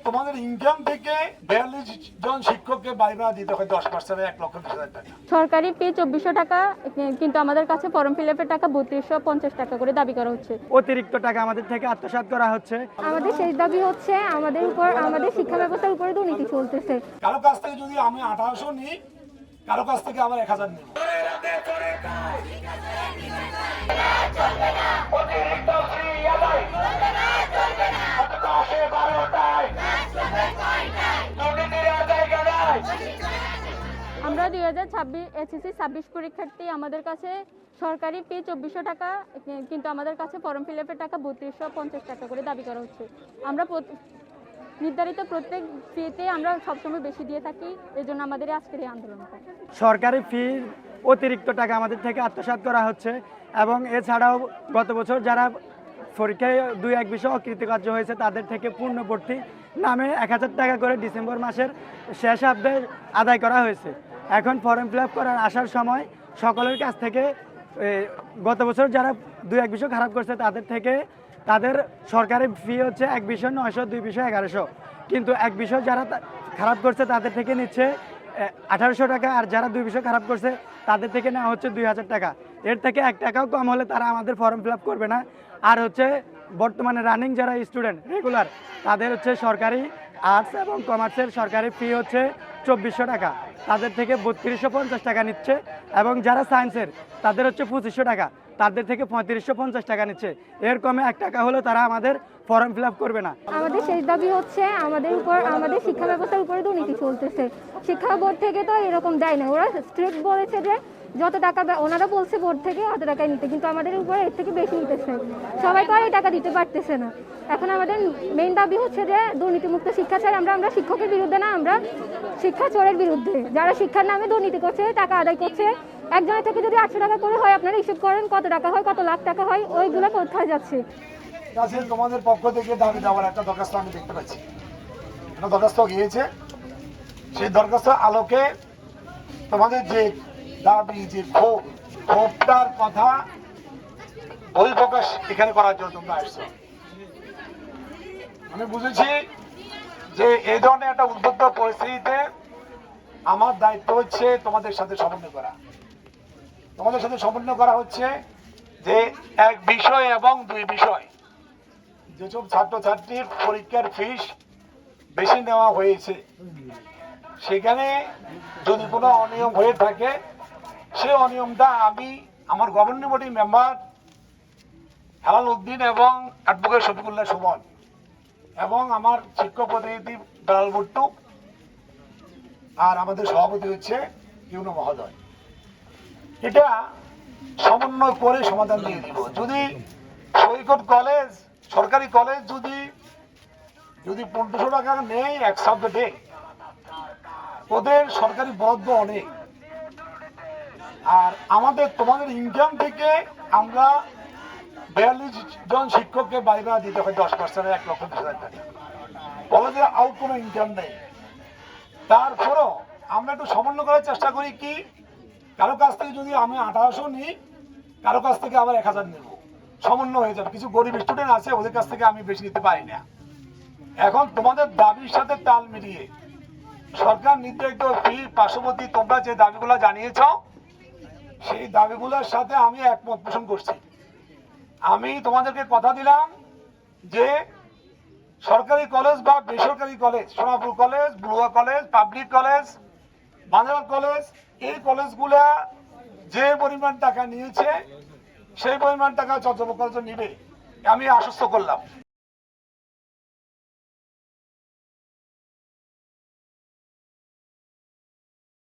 তোমাদের ইনকাম থেকে 42 জন শিক্ষককে ভাড়া দিতে হয় 10%, 1,20,000 টাকা। সরকারি ফি 2400 টাকা, কিন্তু আমাদের কাছে ফর্ম ফিল আপের টাকা 3250 টাকা করে দাবি করা হচ্ছে। অতিরিক্ত টাকা আমাদের থেকে আত্মসাৎ করা হচ্ছে। আমাদের শেষ দাবি হচ্ছে আমাদের শিক্ষা ব্যবস্থার উপরে দুর্নীতি চলতেছে। কারো কাছ থেকে যদি আমি 1800 নিই, কারো কাছ থেকে আবার 1000 নিব। আমরা 2026 এসএসসি 26 পরীক্ষার্থী, আমাদের কাছে সরকারি ফি 2400 টাকা, কিন্তু আমাদের কাছে ফর্ম ফিল আপের টাকা 3250 টাকা করে দাবি করা হচ্ছে। আমরা নির্ধারিত প্রত্যেক ফিতে আমরা সবসময় বেশি দিয়ে থাকি, এজন্য আমাদের আজকের এই আন্দোলনটা। সরকারি ফির অতিরিক্ত টাকা আমাদের থেকে আত্মসাৎ করা হচ্ছে এবং এছাড়াও গত বছর যারা পরীক্ষায় 2-1 বিষয় অকৃতকার্য হয়েছে তাদের থেকে পূর্ণবর্তী নামে 1000 টাকা করে ডিসেম্বর মাসের শেষার্ধে আদায় করা হয়েছে। এখন ফর্ম ফিল আপ করার আসার সময় সকলের কাছ থেকে গত বছর যারা 2-1 বিষয় খারাপ করছে তাদের থেকে তাদের সরকারি ফি হচ্ছে 1 বিষয় 900, 2 বিষয় 1100, কিন্তু 1 বিষয় যারা খারাপ করছে তাদের থেকে নিচ্ছে 1800 টাকা, আর যারা 2 বিষয় খারাপ করছে তাদের থেকে নেওয়া হচ্ছে 2000 টাকা। এর থেকে 1 টাকাও কম হলে তারা আমাদের ফর্ম ফিল আপ করবে না। আর হচ্ছে বর্তমানে রানিং যারা স্টুডেন্ট রেগুলার তাদের হচ্ছে সরকারি আর্টস এবং কমার্সের সরকারি ফি হচ্ছে 2400 টাকা, তাদের থেকে 3250 টাকা নিচ্ছে, এবং যারা সায়েন্সের তাদের হচ্ছে 2500 টাকা, তাদের থেকে 3550 টাকা নিচ্ছে। এর কমে 1 টাকা হলেও তারা আমাদের ফর্ম ফিল আপ করবে না। আমাদের শেষ দাবি হচ্ছে আমাদের শিক্ষা ব্যবস্থার উপরে দুর্নীতি চলতেছে। শিক্ষা বোর্ড থেকে তো এরকম দেয় না, ওরা স্ট্রিক্ট বলেছে যে যত টাকা ওনারা বলছে বোর্ড থেকে অত টাকায় নিতে, কিন্তু আমাদের উপরে এর থেকে বেশি নিতেছে। সবাই তো আর এই টাকা দিতে পারতেছে না। এখন আমাদের মেইন দাবি হচ্ছে যে দুর্নীতিমুক্ত শিক্ষা চাই। আমরা শিক্ষকের বিরুদ্ধে না, আমরা শিক্ষা চোরের বিরুদ্ধে। যারা শিক্ষার নামে দুর্নীতি করছে, টাকা আদায় করছে, একজনের থেকে যদি 800 টাকা করে হয়, আপনারা হিসেব করেন কত টাকা হয়, কত লাখ টাকা হয়, ওইগুলো কোথায় যাচ্ছে। কাছে তোমাদের পক্ষ থেকে দাবি দেওয়ার একটা দরখাস্ত আমি দেখতে পাচ্ছি, একটা দরখাস্ত গিয়েছে। সেই দরখাস্ত আলোকে তোমাদের যে দাবি, যে ক্ষোভটার কথা বহিঃপ্রকাশ এখানে করার জন্য তোমরা আসছো। আমি বুঝেছি যে এই ধরনের একটা উদ্বুদ্ধ পরিস্থিতিতে আমার দায়িত্ব হচ্ছে তোমাদের সাথে সমন্বয় করা। তোমাদের সাথে সমন্বয় করা হচ্ছে যে 1 বিষয় এবং 2 বিষয়, যেসব ছাত্রছাত্রীর পরীক্ষার ফিস বেশি নেওয়া হয়েছে সেখানে যদি কোনো অনিয়ম হয়ে থাকে, সেই অনিয়মটা আমি আমার governing body member Helal Uddin এবং অ্যাডভোকেট শফিকুল্লাহ সুমন এবং আমার শিক্ষক প্রতিনিধি বেলাল ভুট্টু আর আমাদের সভাপতি হচ্ছে ইউনো মহোদয়, এটা সমন্বয় করে সমাধান দিয়ে দিব। যদি সৈকত কলেজ, সরকারি কলেজ যদি 1500 টাকা নেই এক সাবজেক্টে, ওদের সরকারি বরাদ্দ অনেক। আর তোমাদের ইনকাম থেকে আমরা 42 জন শিক্ষককে ভাড়া দিতে হয় 10%, 1,20,000 টাকা। কলেজের আউট কোনো ইনকাম নেই। তারপরও আমরা একটু সমন্বয় করার চেষ্টা করি কি, কারো কাছ থেকে যদি আমি 1800 নিই, কারো কাছ থেকে আবার 1000 নেব, সমন্বয় হয়ে যাবে। কিছু গরিব স্টুডেন্ট আছে, ওদের কাছ থেকে আমি বেশি নিতে পারি না। এখন তোমাদের দাবির সাথে তাল মিলিয়ে সরকার নির্ধারিত ফি পার্শ্ববর্তী তোমরা যে দাবিগুলো জানিয়েছ, সেই দাবিগুলোর সাথে আমি একমত পোষণ করছি। আমি তোমাদেরকে কথা দিলাম যে সরকারি কলেজ বা বেসরকারি college, Sonapur college, Barua college, public college, Bangla college, এই কলেজগুলা যে পরিমাণ টাকা নিয়েছে সেই পরিমাণ টাকা চট্টগ্রাম কলেজ নিবে, আমি আশ্বস্ত করলাম।